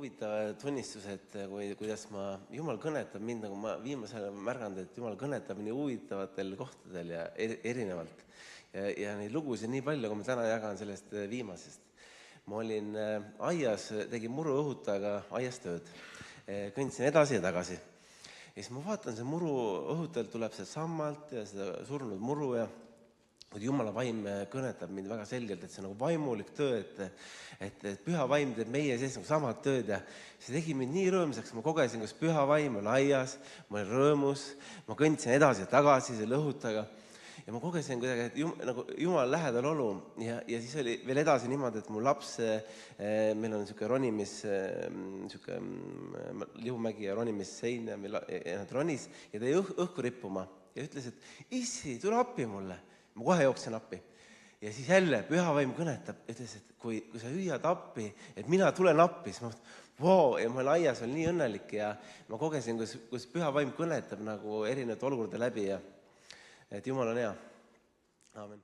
huvitav tunnistus, et kuidas Jumal kõnetab mind, nagu ma viimasel ajal märganud, et Jumal kõnetab nii huvitavatel kohtadel ja erinevalt. Ja neid lugusid nii palju, kui ma täna jagan sellest viimasest. Ma olin aias, tegin muruõhutajaga aias tööd. Kõndsin edasi ja tagasi. Ja siis ma vaatan, see muruõhutajalt tuleb see sammalt ja seda surnud muru ja Jumala vaim kõnetab mind väga selgelt, et see on nagu vaimulik töö, et püha vaim teeb meie sees nagu samad tööd ja see tegi mind nii rõõmsaks, ma kogesin, kus püha vaim on aias, ma olin rõõmus, ma kõndsin edasi ja tagasi selle õhutajaga ja ma kogesin kuidagi, et nagu Jumal lähedal olu ja siis oli veel edasi niimoodi, et mu laps, meil on niisugune ronimis, niisugune lihumägi ja ronimissein ja nad ronis ja ta jäi õhku rippuma ja ütles, et issi, tule appi mulle. Ma kohe jooksin appi. Ja siis jälle püha vaim kõnetab, ütles, et kui sa hüüad appi, et mina tulen appi, siis ma mõtlen, ja ma aias veel nii õnnelik ja ma kogesin, kus püha vaim kõnetab nagu erinevate olukorda läbi ja et Jumal on hea. Aamen.